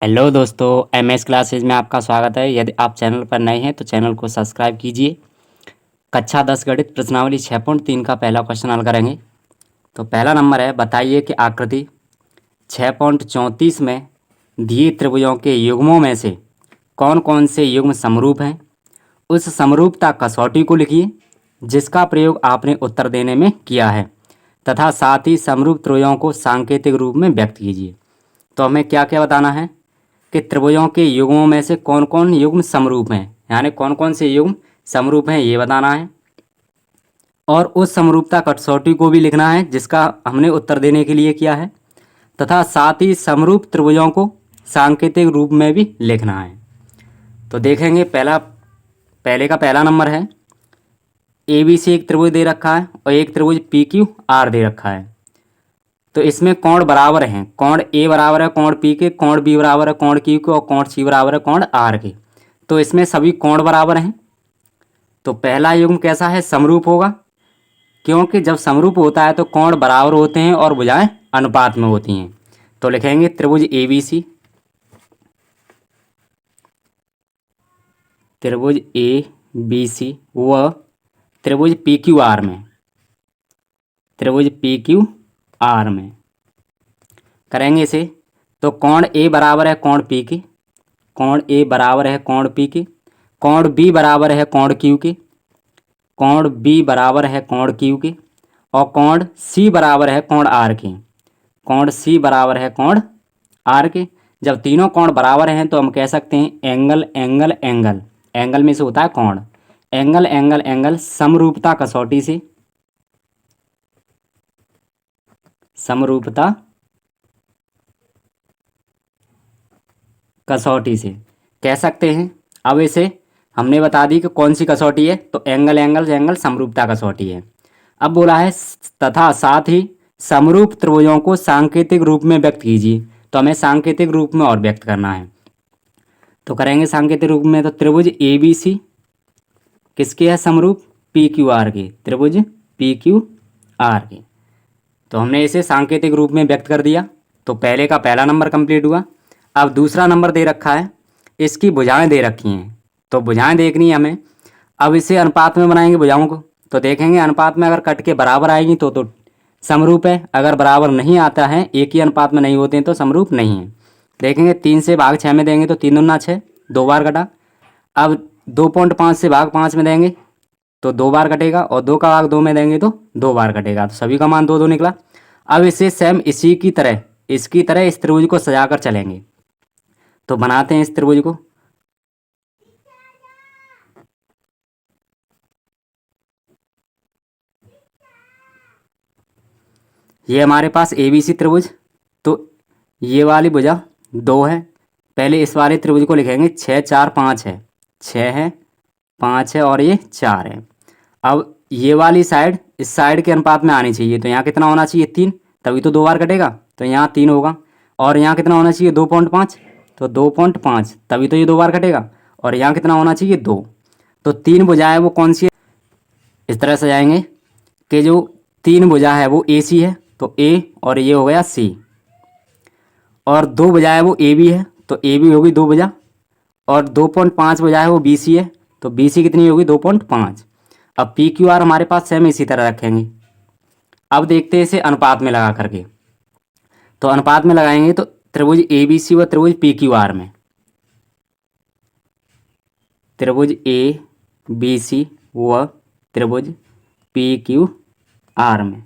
Hello दोस्तों, MS classes में आपका स्वागत है। यदि आप चैनल पर नए हैं तो चैनल को सब्सक्राइब कीजिए। कक्षा 10 गणित प्रश्नावली 6.3 का पहला क्वेश्चन हल करेंगे। तो पहला नंबर है, बताइए कि आकृति 6.34 में दिए त्रिभुजों के युग्मों में से कौन कौन से युग्म समरूप हैं। उस समरूपता कसौटी को लिखिए जिसका प्रयोग आपने उत्तर देने में किया है तथा साथ ही समरूप त्रिभुजों को सांकेतिक रूप में व्यक्त कीजिए। तो हमें क्या क्या बताना है कि त्रिभुजों के युग्मों में से कौन कौन युग्म समरूप हैं, यानी कौन कौन से युग्म समरूप हैं ये बताना है। और उस समरूपता कसौटी को भी लिखना है जिसका हमने उत्तर देने के लिए किया है तथा साथ ही समरूप त्रिभुजों को सांकेतिक रूप में भी लिखना है। तो देखेंगे पहले का पहला नंबर है, ए बी सी एक त्रिभुज दे रखा है और एक त्रिभुज पी क्यू आर दे रखा है। तो इसमें कोण बराबर हैं, कोण ए बराबर है कोण पी के, कोण बी बराबर है कोण क्यू के और कोण सी बराबर है कोण आर के। तो इसमें सभी कोण बराबर हैं। तो पहला युग्म कैसा है, समरूप होगा, क्योंकि जब समरूप होता है तो कोण बराबर होते हैं और भुजाएं अनुपात में होती हैं। तो लिखेंगे त्रिभुज ए बी सी, त्रिभुज ए बी सी व त्रिभुज पी क्यू आर में, त्रिभुज पी क्यू आर में करेंगे इसे। तो कोण ए बराबर है कोण पी के, कोण ए बराबर है कोण पी के, कोण बी बराबर है कोण क्यू के, कोण बी बराबर है कोण क्यू के और कोण सी बराबर है कोण आर के, कोण सी बराबर है कोण आर के। जब तीनों कोण बराबर हैं तो हम कह सकते हैं एंगल एंगल एंगल, एंगल में से होता है कोण, एंगल एंगल एंगल समरूपता कसौटी से, समरूपता कसौटी से कह सकते हैं। अब इसे हमने बता दी कि कौन सी कसौटी है, तो एंगल एंगल एंगल समरूपता कसौटी है। अब बोला है तथा साथ ही समरूप त्रिभुजों को सांकेतिक रूप में व्यक्त कीजिए। तो हमें सांकेतिक रूप में और व्यक्त करना है। तो करेंगे सांकेतिक रूप में। तो त्रिभुज ए बी सी किसके है समरूप, पी क्यू आर के, त्रिभुज पी क्यू आर के। तो हमने इसे सांकेतिक रूप में व्यक्त कर दिया। तो पहले का पहला नंबर कंप्लीट हुआ। अब दूसरा नंबर दे रखा है, इसकी भुजाएं दे रखी हैं, तो भुजाएं देखनी है हमें। अब इसे अनुपात में बनाएंगे भुजाओं को। तो देखेंगे अनुपात में अगर कट के बराबर आएगी तो समरूप है, अगर बराबर नहीं आता है, एक ही अनुपात में नहीं होते हैं तो समरूप नहीं है। देखेंगे 3 से भाग 6 में देंगे तो 3 दूना 6, 2 बार कटा। अब 2.5 से भाग 5 में देंगे तो 2 बार कटेगा और 2 का भाग 2 में देंगे तो 2 बार कटेगा। तो सभी का मान 2 2 निकला। अब इसे सेम इसी की तरह इसकी तरह इस त्रिभुज को सजाकर चलेंगे। तो बनाते हैं इस त्रिभुज को। ये हमारे पास ए बी सी त्रिभुज, तो ये वाली भुजा 2 है। पहले इस वाले त्रिभुज को लिखेंगे 6 4 5 है, 6 है 5 है और ये 4 है। अब ये वाली साइड इस साइड के अनुपात में आनी चाहिए। तो यहाँ कितना होना चाहिए 3, तभी तो 2 बार कटेगा, तो यहाँ 3 होगा। और यहाँ कितना होना चाहिए 2.5, तो 2.5 तभी तो ये 2 बार कटेगा। और यहाँ कितना होना चाहिए 2। तो 3 भुजाएं वो कौन सी है, इस तरह से जाएंगे कि जो 3 भुजा है वो ए सी है, तो ए और ये हो गया सी। और 2 भुजाएं वो ए बी है, तो ए बी होगी 2 भुजा। और 2.5 भुजा है वो बी सी है, तो बी सी कितनी होगी 2.5। अब पी क्यू आर हमारे पास सेम इसी तरह रखेंगे। अब देखते हैं इसे अनुपात में लगा करके। तो अनुपात में लगाएंगे तो त्रिभुज ए बी सी व त्रिभुज पी क्यू आर में, त्रिभुज ए बी सी व त्रिभुज पी क्यू आर में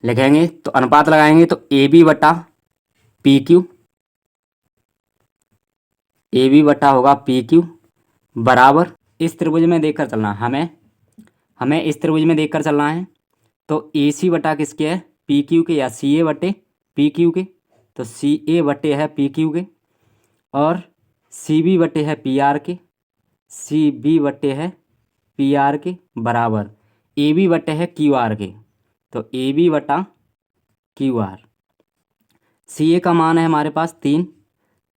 लिखेंगे। तो अनुपात लगाएंगे तो ए बी बटा पी क्यू, ए बी बटा होगा पी क्यू बराबर इस त्रिभुज में देखकर चलना हमें, हमें इस त्रिभुज में देखकर चलना है। तो ए सी बटा किसके है, पी क्यू के, या सी ए बटे पी क्यू के। तो सी ए बटे है पी क्यू के और सी बी बटे है पी आर के, सी बी बटे है पी आर के बराबर ए बी बटे है क्यू आर के। तो ए बी बटा क्यू आर, सी ए का मान है हमारे पास 3,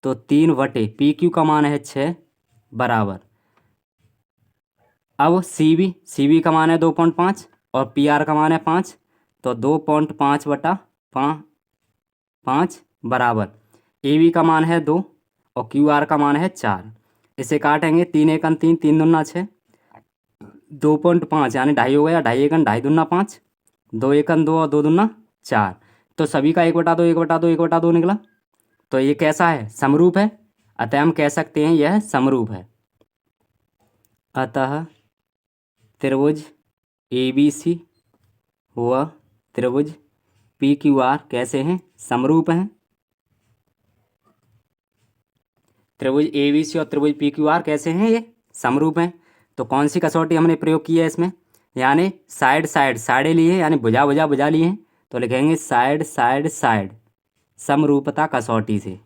तो 3 बटे पी क्यू का मान है 6 बराबर। अब सी बी का मान है 2.5 और पी आर का मान है 5, तो 2.5 बटा 5 बराबर ए बी का मान है 2 और क्यू आर का मान है 4। इसे काटेंगे, 3 एकन 3, 3 दूना 6, 2.5 यानी 2.5 हो गया, 2.5 एकन 2.5 दूना 5, 2 एकन 2 और 2 दूना 4। तो सभी का 1/2 1/2 1/2 निकला। तो ये कैसा है? समरूप है। अतः हम कह सकते हैं यह समरूप है। अतः त्रिभुज ए बी सी व त्रिभुज पी क्यू आर कैसे हैं? समरूप हैं। त्रिभुज ए बी सी और त्रिभुज पी क्यू आर कैसे हैं? ये समरूप हैं। तो कौन सी कसौटी हमने प्रयोग की है इसमें? यानी साइड साइड, साइडें ली है यानी भुजा भुजा भुजा ली हैं। तो लिखेंगे साइड साइड साइड, समरूपता कसौटी से।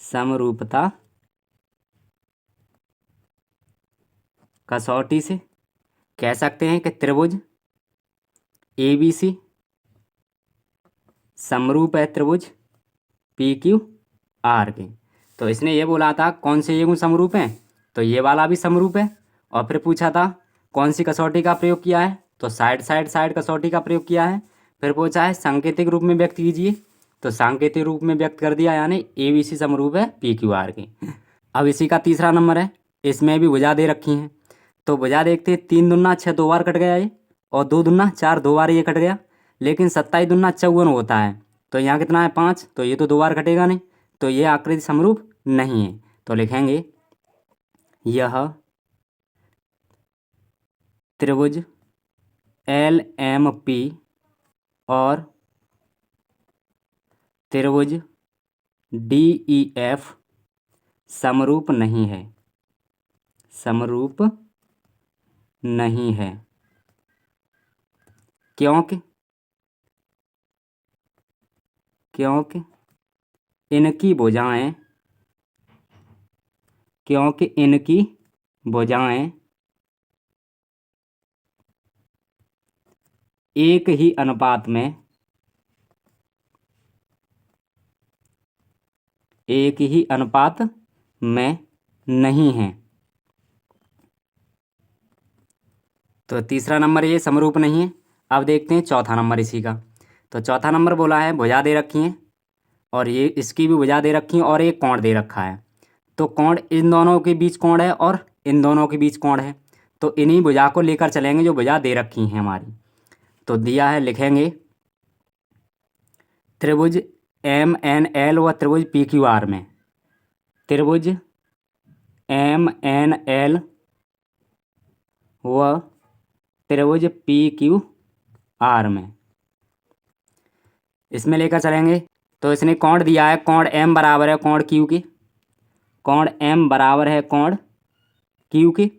समरूपता कसौटी से कह सकते हैं कि त्रिभुज ए बी सी समरूप है त्रिभुज पी क्यू आर के। तो इसने ये बोला था कौन से ये गुण समरूप हैं, तो ये वाला भी समरूप है। और फिर पूछा था कौन सी कसौटी का प्रयोग किया है, तो साइड साइड साइड कसौटी का प्रयोग किया है। फिर पूछा है सांकेतिक रूप में व्यक्त कीजिए, तो सांकेतिक रूप में व्यक्त कर दिया, यानी ए बी सी समरूप है पी क्यू आर के। अब इसी का तीसरा नंबर है, इसमें भी भुजा दे रखी हैं। तो भुजा देखते 3 दूना 6 2 बार कट गया ये, और 2 दूना 4 2 बार ये कट गया। लेकिन 27 दूना 54 होता है, तो यहाँ कितना है 5, तो ये तो 2 बार कटेगा नहीं, तो ये आकृति समरूप नहीं है। तो लिखेंगे यह त्रिभुज एल एम पी और त्रिभुज डी ई एफ समरूप नहीं है। समरूप नहीं है क्योंकि इनकी भुजाएं एक ही अनुपात में नहीं है। तो तीसरा नंबर ये समरूप नहीं है। अब देखते हैं चौथा नंबर इसी का। तो चौथा नंबर बोला है भुजा दे रखी है, और ये इसकी भी भुजा दे रखी है, और एक कोण दे रखा है। तो कोण इन दोनों के बीच कोण है और इन दोनों के बीच कोण है। तो इन्हीं भुजा को लेकर चलेंगे जो भुजा दे रखी हैं हमारी। तो दिया है, लिखेंगे त्रिभुज एम एन एल व त्रिभुज पी क्यू आर में, त्रिभुज एम एन एल व त्रिभुज पी क्यू आर में इसमें लेकर चलेंगे। तो इसने कोण दिया है, कोण एम बराबर है कोण क्यू की, कोण एम बराबर है कोण क्यू की।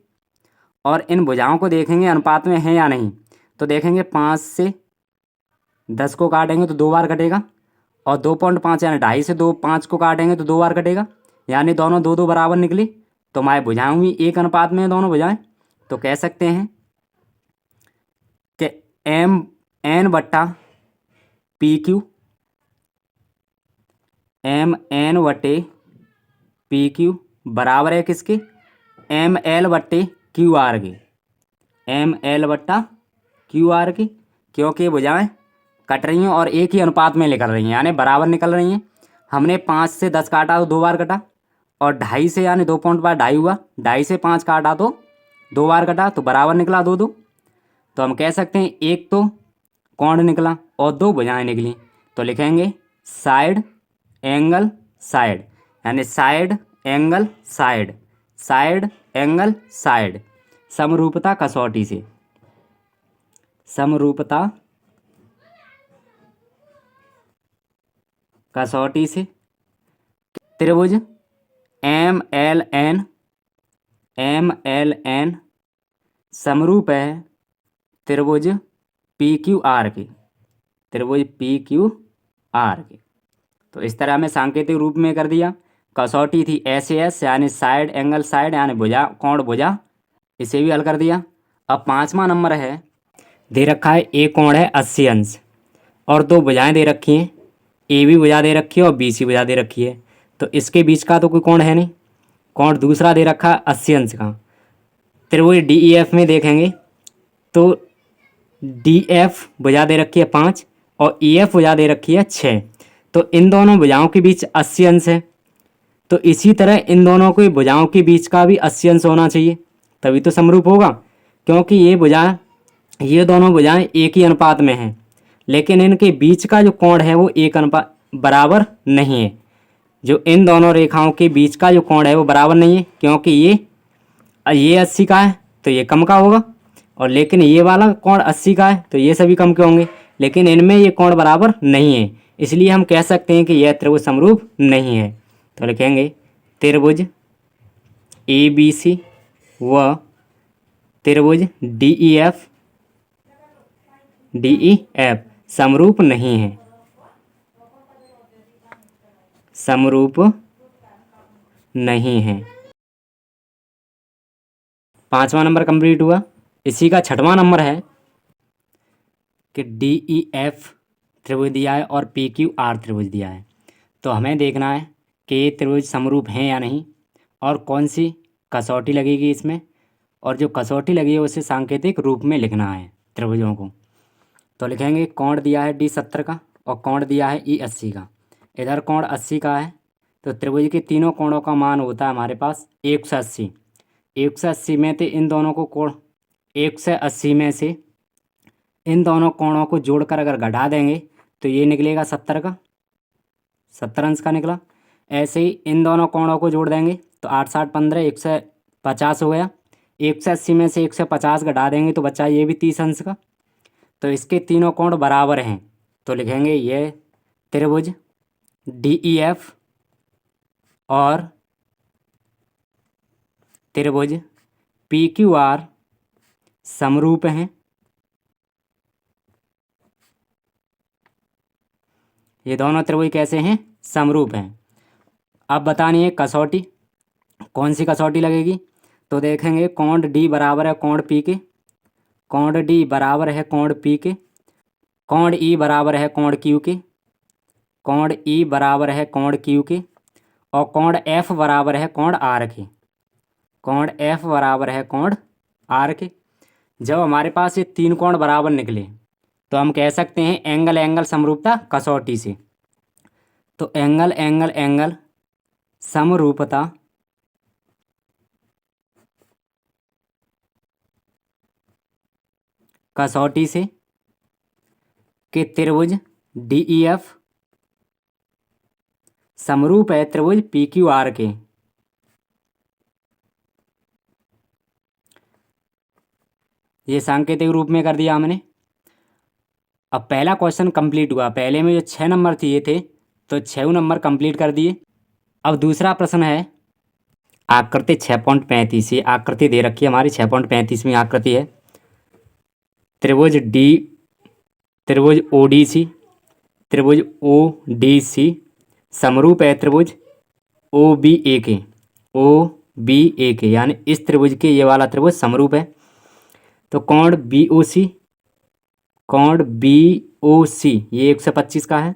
और इन भुजाओं को देखेंगे अनुपात में है या नहीं। तो देखेंगे 5 से 10 को काटेंगे तो 2 बार कटेगा, और 2.5 यानी 2.5 से 5 को काटेंगे तो 2 बार कटेगा, यानी दोनों 2 2 बराबर निकली। तो हमारे भुजाएं भी एक अनुपात में है दोनों भुजाएं। तो कह सकते हैं कि एम एन बट्टा पी क्यू, एम एन बट्टे पी क्यू बराबर है किसके? एम एल बट्टे क्यू आर के, एम एल बट्टा क्यू आर की। क्योंकि भुजाएं कट रही हैं और एक ही अनुपात में निकल रही हैं, यानी बराबर निकल रही हैं। हमने 5 से 10 काटा तो 2 बार कटा, और 2.5 से यानी 2.5 हुआ, 2.5 से 5 काटा तो 2 बार कटा, तो बराबर निकला 2 2। तो हम कह सकते हैं एक तो कोण निकला और 2 भुजाएं निकली। तो लिखेंगे साइड एंगल साइड, यानी side angle side, side angle side, समरूपता कसौटी से, समरूपता कसौटी से त्रिभुज एम एल एन समरूप है त्रिभुज पी क्यू आर के, त्रिभुज पी क्यू आर के। तो इस तरह हमें सांकेतिक रूप में कर दिया। कसौटी थी SAS यानी साइड एंगल साइड, यानी भुजा कोण भुजा, इसे भी हल कर दिया। अब 5वां नंबर है, दे रखा है ए कोण है 80 अंश, और 2 भुजाएं दे रखी हैं, ए भी भुजा दे रखी है और बी सी भुजा दे रखी है। तो इसके बीच का तो कोई कोण है नहीं। कोण दूसरा दे रखा है 80 अंश का। त्रिभुज DEF में देखेंगे तो DF भुजा दे रखी है 5 और EF भुजा दे रखी है 6। तो इन दोनों भुजाओं के बीच 80 अंश है, तो इसी तरह इन दोनों की भुजाओं के बीच का भी 80 अंश होना चाहिए, तभी तो समरूप होगा। क्योंकि ये दोनों भुजाएं एक ही अनुपात में हैं, लेकिन इनके बीच का जो कोण है वो एक अनुपात बराबर नहीं है। जो इन दोनों रेखाओं के बीच का जो कोण है वो बराबर नहीं है, क्योंकि ये 80 का है तो ये कम का होगा, और लेकिन ये वाला कोण 80 का है तो ये सभी कम के होंगे, लेकिन इनमें ये कोण बराबर नहीं है, इसलिए हम कह सकते हैं कि यह त्रिभुज समरूप नहीं है। तो लिखेंगे त्रिभुज ABC व त्रिभुज DEF समरूप नहीं है, समरूप नहीं है। 5वां नंबर कंप्लीट हुआ। इसी का 6वां नंबर है कि DEF त्रिभुज दिया है और PQR त्रिभुज दिया है। तो हमें देखना है कि ये त्रिभुज समरूप हैं या नहीं, और कौन सी कसौटी लगेगी इसमें, और जो कसौटी लगी है उसे सांकेतिक रूप में लिखना है त्रिभुजों को। तो लिखेंगे कोण दिया है D70 का और कोण दिया है E80 का। इधर कोण 80 का है, तो त्रिभुज के तीनों कोणों का मान होता है हमारे पास 180। 180 में से इन दोनों को कोण 180 में से इन दोनों कोणों को जोड़कर अगर घटा देंगे तो ये निकलेगा 70 का, 70 अंश का निकला। ऐसे ही इन दोनों कोणों को जोड़ देंगे तो 8 7 15 150 हो गया। 180 में से 150 घटा देंगे तो बचा ये भी 30 अंश का। तो इसके तीनों कोण बराबर हैं, तो लिखेंगे ये त्रिभुज DEF और त्रिभुज PQR समरूप हैं। ये दोनों त्रिभुज कैसे हैं? समरूप हैं। अब बतानी है कसौटी, कौन सी कसौटी लगेगी। तो देखेंगे कोण D बराबर है कोण P के, कोण D बराबर है कोण P के, कोण E बराबर है कोण Q के, कोण E बराबर है कोण Q के, और कोण F बराबर है कोण R के, कोण F बराबर है कोण R के। जब हमारे पास ये तीन कोण बराबर निकले तो हम कह सकते हैं एंगल एंगल समरूपता कसौटी से। तो एंगल एंगल एंगल समरूपता कसौटी से कि त्रिभुज DEF समरूप है त्रिभुज PQR के। ये सांकेतिक रूप में कर दिया हमने। अब पहला क्वेश्चन कंप्लीट हुआ। पहले में जो 6 नंबर दिए थे तो 6 नंबर कंप्लीट कर दिए। अब दूसरा प्रश्न है आकृति 6.35। ये आकृति दे रखी है हमारी 6.35 आकृति है। त्रिभुज ODC, त्रिभुज ODC समरूप है त्रिभुज OBA के, यानी इस त्रिभुज के ये वाला त्रिभुज समरूप है। तो कोण BOC ये 125 का है,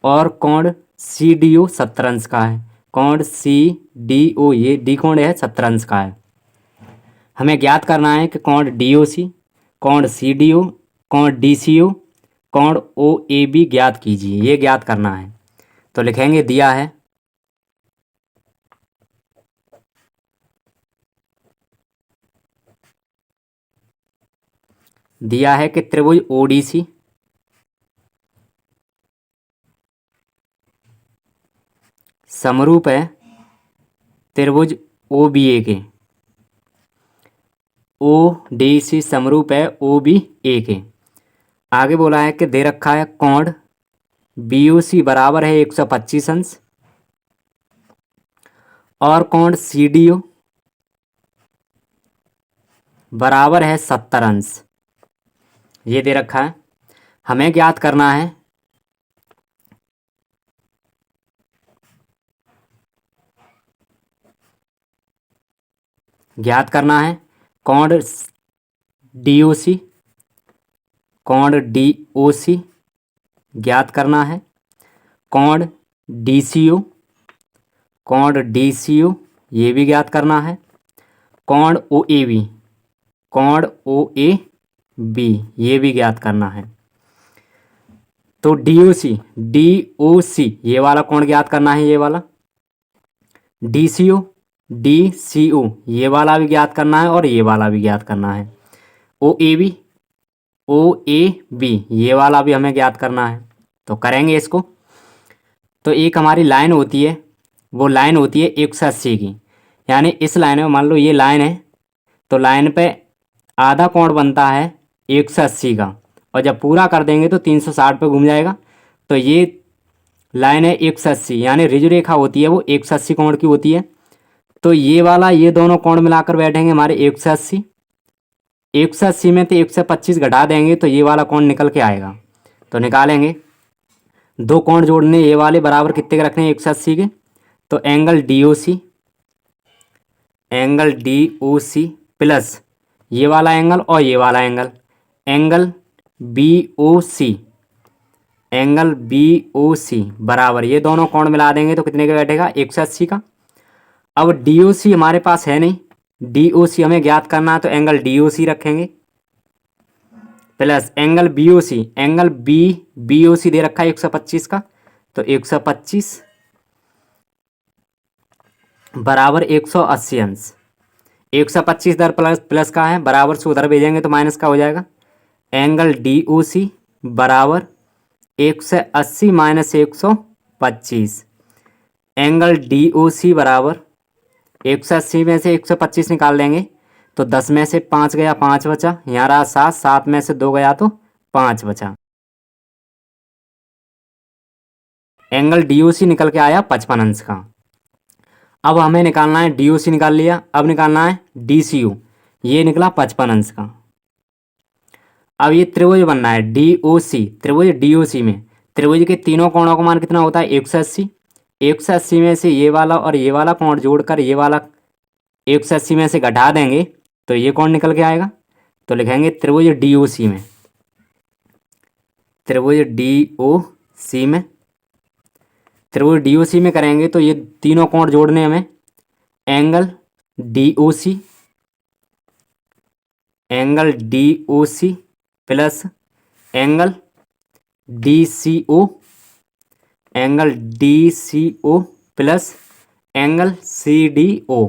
और कोण CDO 70 अंश का है। कोण CDO ये D कोण है 70 अंश का है। हमें ज्ञात करना है कि कोण DOC, कोण CDO, कोण DCO, कोण OAB ज्ञात कीजिए। ये ज्ञात करना है। तो लिखेंगे दिया है कि त्रिभुज ODC समरूप है त्रिभुज OBA के। ODC समरूप है OBA के। आगे बोला है कि दे रखा है कोण BOC बराबर है 125 अंश, और कोण CDO बराबर है 70 अंश। ये दे रखा है। हमें ज्ञात करना है कोण DOC, कोण DOC ज्ञात करना है, कोण DCO, कोण DCO ये भी ज्ञात करना है, कोण OAB, कोण OAB ये भी ज्ञात करना है। तो DOC ये वाला कोण ज्ञात करना है, ये वाला DCO ये वाला भी ज्ञात करना है और ये वाला भी ज्ञात करना है। OAB ये वाला भी हमें ज्ञात करना है। तो करेंगे इसको। तो एक हमारी लाइन होती है, वो लाइन होती है 180 की, यानी इस लाइन में मान लो ये लाइन है, तो लाइन पे आधा कोण बनता है 180 का, और जब पूरा कर देंगे तो 360 पे घूम जाएगा। तो ये लाइन है 180, यानी ऋजु रेखा होती है वो 180 कोण की होती है। तो ये वाला ये दोनों कोण मिलाकर बैठेंगे हमारे 180 में तो 125 घटा देंगे तो ये वाला कोण निकल के आएगा। तो निकालेंगे, दो कोण जोड़ने ये वाले बराबर कितने के रखने हैं 180 के। तो एंगल DOC प्लस ये वाला एंगल और ये वाला एंगल BOC बराबर ये दोनों कोण मिला देंगे तो कितने का बैठेगा 180 का। अब DOC हमारे पास है नहीं, DOC हमें ज्ञात करना है, तो एंगल DOC रखेंगे प्लस एंगल BOC दे रखा है 125 का, तो 125 बराबर 180 अंश। 125 इधर प्लस का है, बराबर से उधर भेजेंगे तो माइनस का हो जाएगा। एंगल DOC बराबर 180 माइनस 125। एंगल DOC बराबर 180 में से 125 निकाल देंगे तो 10 में से 5 गया 5 बचा, यहाँ रहा 7 में से 2 गया तो 5 बचा। एंगल DOC निकल के आया 55 अंश का। अब हमें निकालना है, DOC निकाल लिया, अब निकालना है DCO, ये निकला 55 अंश का। अब ये त्रिभुज बनना है DOC, त्रिभुज DOC में त्रिभुज के तीनों कोणों का मान कितना होता है 180। 180 में से ये वाला और ये वाला कोण जोड़कर ये वाला 180 में से घटा देंगे तो ये कोण निकल के आएगा। तो लिखेंगे त्रिभुज DOC में, त्रिभुज DOC में करेंगे तो ये तीनों कोण जोड़ने हमें angle DOC plus angle DCO plus angle CDO।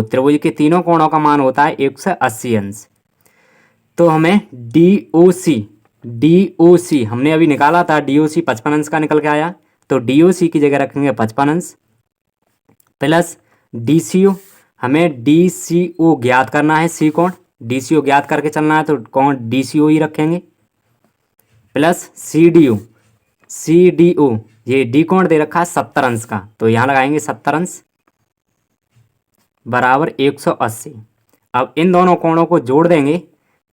त्रिभुज के तीनों कोणों का मान होता है 180 अंश। तो हमें DOC हमने अभी निकाला था, DOC 55 अंश का निकल के आया, तो DOC की जगह रखेंगे 55 अंश प्लस DCO, हमें DCO ज्ञात करना है, C कोण DCO ज्ञात करके चलना है तो कोण DCO ही रखेंगे प्लस CDO ये D कोण दे रखा है 70 अंश का, तो यहाँ लगाएंगे 70 अंश बराबर 180। अब इन दोनों कोणों को जोड़ देंगे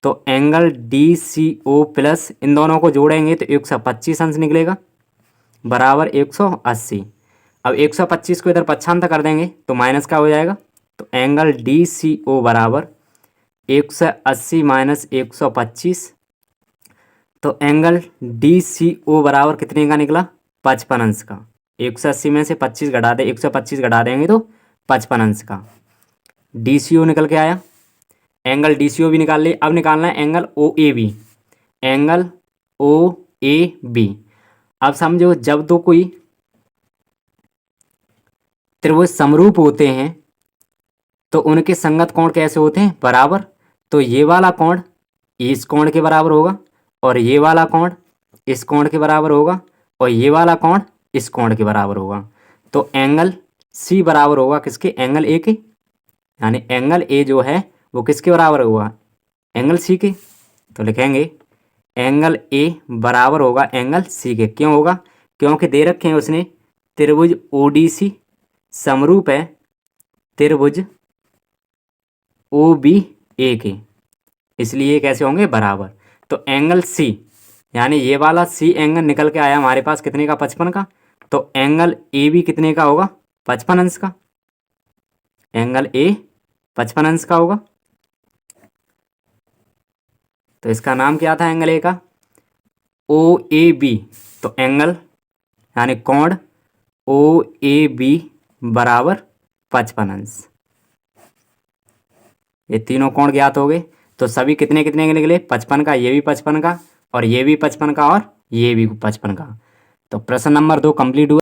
तो एंगल DCO प्लस इन दोनों को जोड़ेंगे तो 125 अंश निकलेगा बराबर 180। अब 125 को इधर पक्षांतर कर देंगे तो माइनस का हो जाएगा, तो एंगल DCO बराबर 180 माइनस 125। तो एंगल DCO बराबर कितने का निकला 55 अंश का। 180 में से 25 घटा दे 125 घटा देंगे तो 55 अंश का DCO निकल के आया। एंगल DCO भी निकाल लिए। अब निकालना है एंगल OAB। अब समझो, जब तो कोई त्रिभुज समरूप होते हैं तो उनके संगत कोण कैसे होते हैं बराबर। तो ये वाला कोण इस कोण के बराबर होगा और ये वाला कोण इस कोण के बराबर होगा और ये वाला कोण इस कोण के बराबर होगा। तो एंगल C बराबर होगा किसके, एंगल A के, यानी एंगल A जो है वो किसके बराबर होगा एंगल C के। तो लिखेंगे एंगल A बराबर होगा एंगल C के। क्यों होगा, क्योंकि दे रखे हैं उसने त्रिभुज ODC समरूप है त्रिभुज OBA के, इसलिए कैसे होंगे बराबर। तो एंगल C यानी ये वाला C एंगल निकल के आया हमारे पास कितने का 55 का, तो एंगल AB कितने का होगा 55 अंश का। एंगल A 55 अंश का होगा, तो इसका नाम क्या था एंगल A का OAB। तो एंगल यानी कोण OAB बराबर 55 अंश। ये तीनों कोण ज्ञात हो गए। तो सभी कितने कितने के निकले? 55 का, ये भी 55 का और ये भी 55 का और ये भी 55 का। तो प्रश्न नंबर 2 कंप्लीट हुआ।